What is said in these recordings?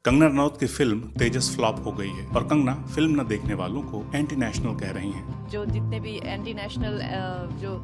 कंगना रनौत की फिल्म तेजस फ्लॉप हो गई है और कंगना फिल्म न देखने वालों को एंटी नेशनल कह रही हैं। जो जितने भी एंटी नेशनल जो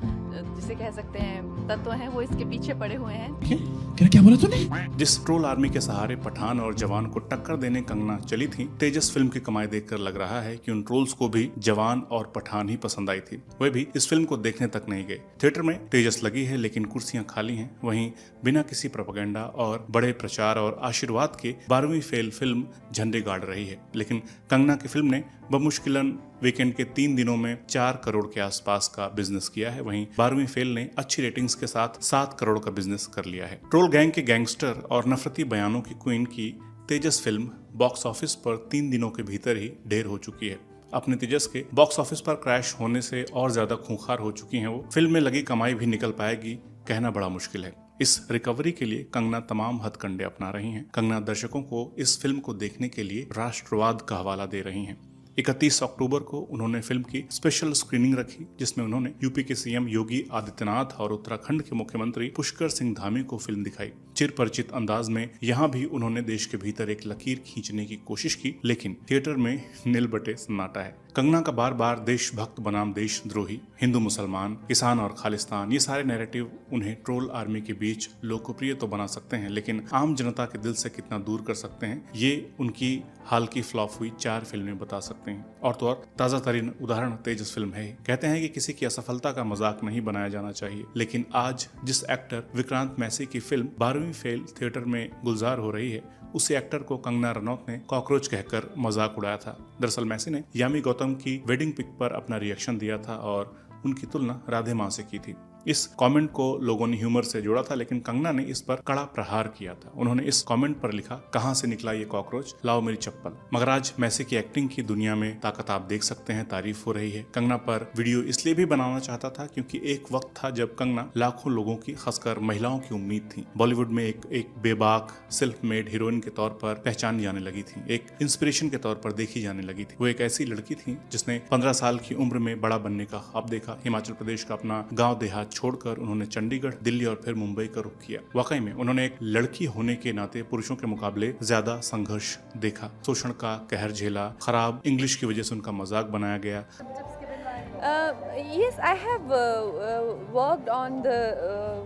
जिसे कह सकते हैं तत्व हैं वो इसके पीछे पड़े हुए हैं। क्या बोला तूने? जिस ट्रोल आर्मी के सहारे पठान और जवान को टक्कर देने कंगना चली थी, तेजस फिल्म की कमाई देखकर लग रहा है कि उन ट्रोल्स को भी जवान और पठान ही पसंद आई थी। वे भी इस फिल्म को देखने तक नहीं गए। थिएटर में तेजस लगी है लेकिन कुर्सियां खाली हैं। वहीं बिना किसी प्रोपेगेंडा और बड़े प्रचार और आशीर्वाद के 12वीं फेल फिल्म झंडे गाड़ रही है। लेकिन कंगना की फिल्म ने बमुश्किलन वीकेंड के 3 दिनों में 4 करोड़ के आसपास का बिजनेस किया है। वहीं 12वीं फेल ने अच्छी रेटिंग्स के साथ 7 करोड़ का बिजनेस कर लिया है। ट्रोल गैंग के गैंगस्टर और नफरती बयानों की क्वीन की तेजस फिल्म बॉक्स ऑफिस पर 3 दिनों के भीतर ही ढेर हो चुकी है। अपने तेजस के बॉक्स ऑफिस पर क्रैश होने से और ज्यादा खूंखार हो चुकी हैं वो। फिल्म में लगी कमाई भी निकल पाएगी कहना बड़ा मुश्किल है। इस रिकवरी के लिए कंगना तमाम हथकंडे अपना रही हैं। कंगना दर्शकों को इस फिल्म को देखने के लिए राष्ट्रवाद का हवाला दे रही हैं। 31 अक्टूबर को उन्होंने फिल्म की स्पेशल स्क्रीनिंग रखी, जिसमें उन्होंने यूपी के सीएम योगी आदित्यनाथ और उत्तराखंड के मुख्यमंत्री पुष्कर सिंह धामी को फिल्म दिखाई। चिरपरिचित अंदाज में यहाँ भी उन्होंने देश के भीतर एक लकीर खींचने की कोशिश की, लेकिन थिएटर में नील बटे सन्नाटा है। कंगना का बार बार देशभक्त बनाम देशद्रोही, हिंदू मुसलमान, किसान और खालिस्तान, ये सारे नैरेटिव उन्हें ट्रोल आर्मी के बीच लोकप्रिय तो बना सकते हैं, लेकिन आम जनता के दिल से कितना दूर कर सकते हैं, ये उनकी हाल की फ्लॉप हुई 4 फिल्में बता सकते हैं। और तो और ताजा तरीन उदाहरण तेजस फिल्म है। कहते हैं कि किसी की असफलता का मजाक नहीं बनाया जाना चाहिए, लेकिन आज जिस एक्टर विक्रांत मैसी की फिल्म 12वीं फेल थिएटर में गुलजार हो रही है, उसी एक्टर को कंगना रनौत ने कॉकरोच कहकर मजाक उड़ाया था। दरअसल मैसी ने यामी गौतम की वेडिंग पिक पर अपना रिएक्शन दिया था और उनकी तुलना राधे मां से की थी। इस कमेंट को लोगों ने ह्यूमर से जोड़ा था, लेकिन कंगना ने इस पर कड़ा प्रहार किया था। उन्होंने इस कमेंट पर लिखा, कहां से निकला ये कॉकरोच, लाओ मेरी चप्पल। मगर आज मैसी की एक्टिंग की दुनिया में ताकत आप देख सकते हैं, तारीफ हो रही है। कंगना पर वीडियो इसलिए भी बनाना चाहता था क्योंकि एक वक्त था जब कंगना लाखों लोगों की, खासकर महिलाओं की उम्मीद थी। बॉलीवुड में एक बेबाक सेल्फ मेड हीरोइन के तौर पर पहचानी जाने लगी थी, एक इंस्पिरेशन के तौर पर देखी जाने लगी थी। वो एक ऐसी लड़की थी जिसने 15 साल की उम्र में बड़ा बनने का ख्वाब देखा। हिमाचल प्रदेश का अपना गाँव देहात छोड़कर उन्होंने चंडीगढ़, दिल्ली और फिर मुंबई का रुख किया। वाकई में उन्होंने एक लड़की होने के नाते पुरुषों के मुकाबले ज्यादा संघर्ष देखा, शोषण का कहर झेला, खराब इंग्लिश की वजह से उनका मजाक बनाया गया। Yes, I have worked on the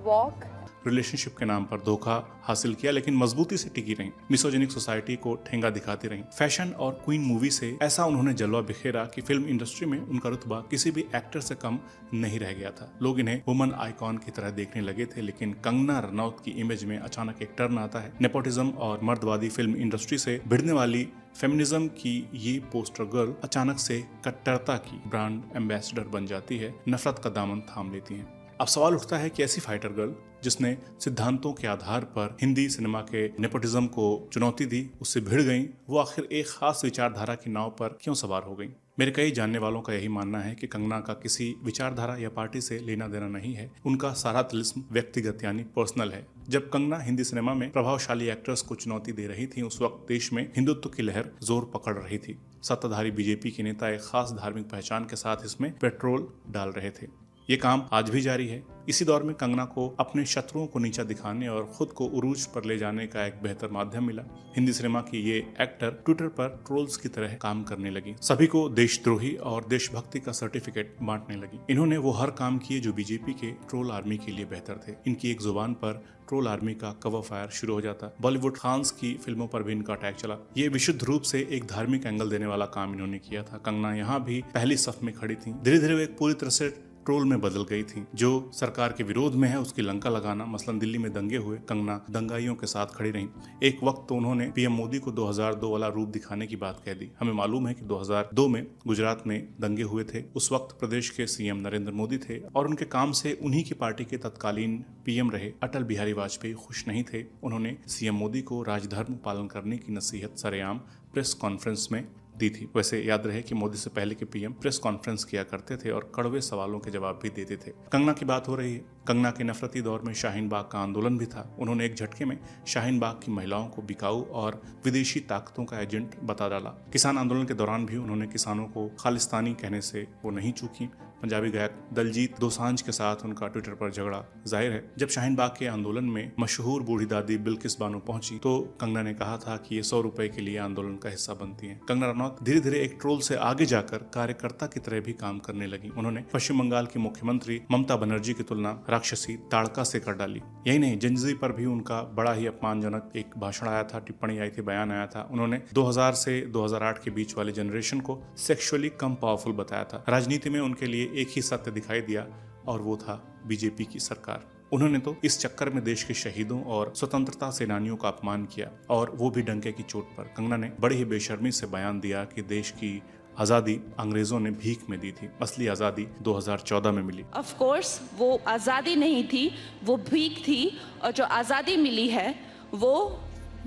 walk. Relationship के नाम पर धोखा हासिल किया, लेकिन मजबूती से टिकी रहीं। मिसोजेनिक सोसाइटी को ठेंगा दिखाती रहीं। फैशन और क्वीन मूवी से ऐसा उन्होंने जलवा बिखेरा कि फिल्म इंडस्ट्री में उनका रुतबा किसी भी एक्टर से कम नहीं रह गया था। लोग इन्हें वुमन आइकॉन की तरह देखने लगे थे, लेकिन कंगना रनौत की इमेज में अचानक एक टर्न आता है। नेपोटिज्म और मर्दवादी फिल्म इंडस्ट्री से भिड़ने वाली फेमिनिज्म की ये पोस्टर गर्ल अचानक से कट्टरता की ब्रांड एम्बेसडर बन जाती है, नफरत का दामन थाम लेती है। अब सवाल उठता है कि ऐसी फाइटर गर्ल जिसने सिद्धांतों के आधार पर हिंदी सिनेमा के नेपोटिज्म को चुनौती दी, उससे भिड़ गई, वो आखिर एक खास विचारधारा की नाव पर क्यों सवार हो गई? मेरे कई जानने वालों का यही मानना है कि कंगना का किसी विचारधारा या पार्टी से लेना देना नहीं है। उनका सारा तिलिस्म व्यक्तिगत यानी पर्सनल है। जब कंगना हिंदी सिनेमा में प्रभावशाली एक्टर्स को चुनौती दे रही थी, उस वक्त देश में हिंदुत्व की लहर जोर पकड़ रही थी। सत्ताधारी बीजेपी के नेता एक खास धार्मिक पहचान के साथ इसमें पेट्रोल डाल रहे थे। ये काम आज भी जारी है। इसी दौर में कंगना को अपने शत्रुओं को नीचा दिखाने और खुद को उरूज पर ले जाने का एक बेहतर माध्यम मिला। हिंदी सिनेमा की ये एक्टर ट्विटर पर ट्रोल्स की तरह काम करने लगी। सभी को देशद्रोही और देशभक्ति का सर्टिफिकेट बांटने लगी। इन्होंने वो हर काम किए जो बीजेपी के ट्रोल आर्मी के लिए बेहतर थे। इनकी एक जुबान पर ट्रोल आर्मी का कवर फायर शुरू हो जाता। बॉलीवुड खान्स की फिल्मों पर भी इनका अटैक चला। ये विशुद्ध रूप से एक धार्मिक एंगल देने वाला काम इन्होंने किया था। कंगना यहाँ भी पहली सफ में खड़ी थी। धीरे धीरे वो एक पूरी तरह से ट्रोल में बदल गई थी। जो सरकार के विरोध में है उसकी लंका लगाना, मसलन दिल्ली में दंगे हुए, कंगना दंगाइयों के साथ खड़ी रही। एक वक्त तो उन्होंने पीएम मोदी को 2002 वाला रूप दिखाने की बात कह दी। हमें मालूम है कि 2002 में गुजरात में दंगे हुए थे। उस वक्त प्रदेश के सीएम नरेंद्र मोदी थे और उनके काम से उन्हीं की पार्टी के तत्कालीन पीएम रहे अटल बिहारी वाजपेयी खुश नहीं थे। उन्होंने सीएम मोदी को राजधर्म पालन करने की नसीहत सरेआम प्रेस कॉन्फ्रेंस में दी थी। वैसे याद रहे कि मोदी से पहले के पीएम प्रेस कॉन्फ्रेंस किया करते थे और कड़वे सवालों के जवाब भी देते थे। कंगना की बात हो रही है। कंगना के नफरती दौर में शाहीन बाग का आंदोलन भी था। उन्होंने एक झटके में शाहीन बाग की महिलाओं को बिकाऊ और विदेशी ताकतों का एजेंट बता डाला। किसान आंदोलन के दौरान भी उन्होंने किसानों को खालिस्तानी कहने से वो नहीं चूकी। पंजाबी गायक दलजीत दोसांझ के साथ उनका ट्विटर पर झगड़ा जाहिर है। जब शाहीन बाग के आंदोलन में मशहूर बूढ़ी दादी बिल्किस बानो पहुंची तो कंगना ने कहा था कि ये 100 रुपए के लिए आंदोलन का हिस्सा बनती हैं। कंगना रनौत धीरे धीरे एक ट्रोल से आगे जाकर कार्यकर्ता की तरह भी काम करने लगी। उन्होंने पश्चिम बंगाल की मुख्यमंत्री ममता बनर्जी की तुलना राक्षसी ताड़का से कर डाली। यही नहीं, जेनजी पर भी उनका बड़ा ही अपमानजनक एक भाषण आया था, टिप्पणी आई थी, बयान आया था। उन्होंने 2000 से 2008 के बीच वाले जनरेशन को सेक्सुअली कम पावरफुल बताया था। राजनीति में उनके लिए एक ही सत्य दिखाई दिया और वो था बीजेपी की सरकार। उन्होंने तो इस चक्कर में देश के शहीदों और स्वतंत्रता सेनानियों का अपमान किया, और वो भी डंके की चोट पर। कंगना ने बड़ी ही बेशर्मी से बयान दिया कि देश की आजादी अंग्रेजों ने भीख में दी थी, असली आजादी 2014 में मिली। ऑफ कोर्स वो आजादी नहीं थी, वो भीख थी, और जो आजादी मिली है वो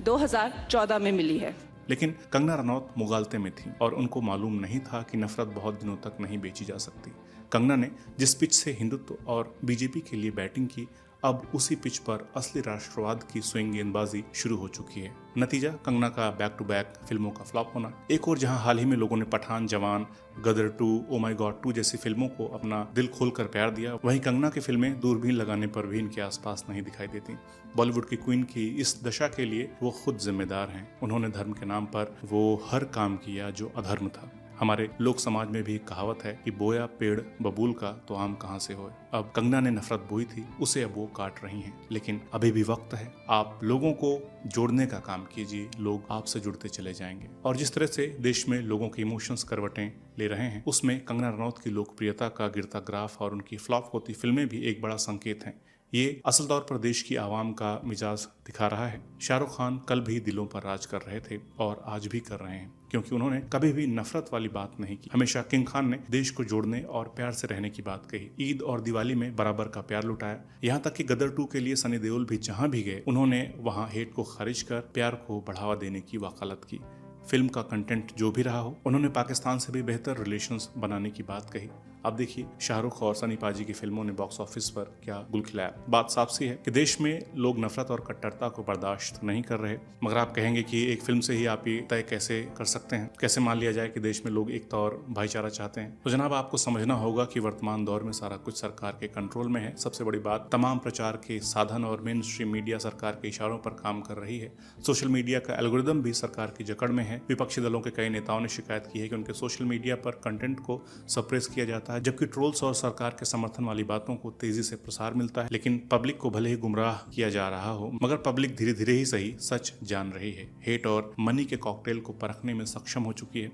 2014 में मिली है। लेकिन कंगना रनौत मुगालते में थी और उनको मालूम नहीं था कि नफरत बहुत दिनों तक नहीं बेची जा सकती। कंगना ने जिस पिच से हिंदुत्व और बीजेपी के लिए बैटिंग की, अब उसी पिच पर असली राष्ट्रवाद की स्विंग गेंदबाजी शुरू हो चुकी है। नतीजा कंगना का बैक टू बैक फिल्मों का फ्लॉप होना। एक और जहां हाल ही में लोगों ने पठान, जवान, गदर 2, ओ माय गॉड 2 जैसी फिल्मों को अपना दिल खोलकर प्यार दिया, वहीं कंगना की फिल्में दूरबीन लगाने पर भी इनके आसपास नहीं दिखाई देती। बॉलीवुड की क्वीन की इस दशा के लिए वो खुद जिम्मेदार हैं। उन्होंने धर्म के नाम पर वो हर काम किया जो अधर्म था। हमारे लोक समाज में भी कहावत है कि बोया पेड़ बबूल का तो आम कहां से होए। अब कंगना ने नफरत बोई थी, उसे अब वो काट रही हैं, लेकिन अभी भी वक्त है। आप लोगों को जोड़ने का काम कीजिए, लोग आपसे जुड़ते चले जाएंगे। और जिस तरह से देश में लोगों के इमोशंस करवटें ले रहे हैं, उसमें कंगना रनौत की लोकप्रियता का गिरता ग्राफ और उनकी फ्लॉप होती फिल्में भी एक बड़ा संकेत हैं। ये असल तौर पर देश की आवाम का मिजाज दिखा रहा है। शाहरुख खान कल भी दिलों पर राज कर रहे थे और आज भी कर रहे हैं, क्योंकि उन्होंने कभी भी नफरत वाली बात नहीं की। हमेशा किंग खान ने देश को जोड़ने और प्यार से रहने की बात कही। ईद और दिवाली में बराबर का प्यार लुटाया। यहाँ तक कि गदर 2 के लिए सनी देओल भी जहाँ भी गए, उन्होंने वहाँ हेट को खारिज कर प्यार को बढ़ावा देने की वकालत की। फिल्म का कंटेंट जो भी रहा हो, उन्होंने पाकिस्तान से भी बेहतर रिलेशंस बनाने की बात कही। अब देखिए शाहरुख और सनी पाजी की फिल्मों ने बॉक्स ऑफिस पर क्या गुल खिलाया। बात साफ सी है कि देश में लोग नफरत और कट्टरता को बर्दाश्त नहीं कर रहे। मगर आप कहेंगे कि एक फिल्म से ही आप ये तय कैसे कर सकते हैं, कैसे मान लिया जाए कि देश में लोग एकता और भाईचारा चाहते हैं। तो जनाब, आपको समझना होगा कि वर्तमान दौर में सारा कुछ सरकार के कंट्रोल में है। सबसे बड़ी बात, तमाम प्रचार के साधन और मेन स्ट्रीम मीडिया सरकार के इशारों पर काम कर रही है। सोशल मीडिया का एल्गोरिदम भी सरकार की जकड़ में है। विपक्षी दलों के कई नेताओं ने शिकायत की है कि उनके सोशल मीडिया पर कंटेंट को सप्रेस किया जाता है, जबकि ट्रोल्स और सरकार के समर्थन वाली बातों को तेजी से प्रसार मिलता है। लेकिन पब्लिक को भले ही गुमराह किया जा रहा हो, मगर पब्लिक धीरे धीरे ही सही सच जान रही है। हेट और मनी के कॉकटेल को परखने में सक्षम हो चुकी है।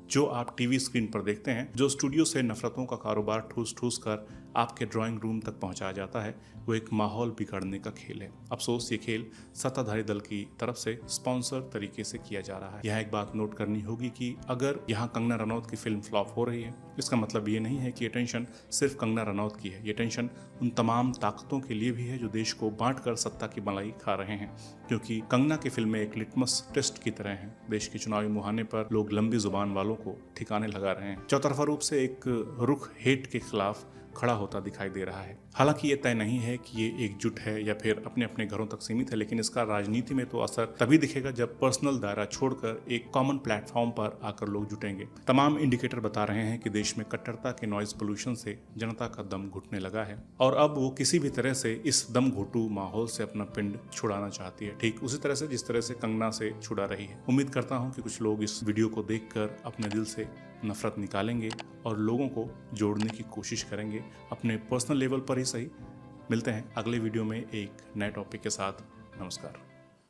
जो आप टीवी स्क्रीन पर देखते हैं, जो स्टूडियो से नफरतों का कारोबार ठूस ठूस कर आपके ड्राइंग रूम तक पहुंचाया जाता है, वो एक माहौल बिगाड़ने का खेल है। अफसोस ये खेल सत्ताधारी दल की तरफ से स्पॉन्सर तरीके से किया जा रहा है। यहाँ एक बात नोट करनी होगी कि अगर यहाँ कंगना रनौत की फिल्म फ्लॉप हो रही है, इसका मतलब ये नहीं है कि ये टेंशन सिर्फ कंगना रनौत की है। ये टेंशन उन तमाम ताकतों के लिए भी है जो देश को बांट कर सत्ता की मलाई खा रहे हैं, क्योंकि कंगना की फिल्में एक लिटमस टेस्ट की तरह हैं। देश के चुनावी मुहाने पर लोग लंबी जुबान वालों को ठिकाने लगा रहे हैं। चौतरफा रूप से एक रुख हेट के खिलाफ खड़ा होता दिखाई दे रहा है। हालांकि ये तय नहीं है कि ये एकजुट है या फिर अपने अपने घरों तक सीमित है, लेकिन इसका राजनीति में तो असर तभी दिखेगा जब पर्सनल दायरा छोड़कर एक कॉमन प्लेटफॉर्म पर आकर लोग जुटेंगे। तमाम इंडिकेटर बता रहे हैं कि देश में कट्टरता के नॉइज पोल्यूशन से जनता का दम घुटने लगा है और अब वो किसी भी तरह से इस दम घुटू माहौल से अपना पिंड छुड़ाना चाहती है, ठीक उसी तरह से जिस तरह से कंगना से छुड़ा रही है। उम्मीद करता हूँ कि कुछ लोग इस वीडियो को देखकर अपने दिल से नफरत निकालेंगे और लोगों को जोड़ने की कोशिश करेंगे, अपने पर्सनल लेवल पर ही सही। मिलते हैं अगले वीडियो में एक नए टॉपिक के साथ। नमस्कार।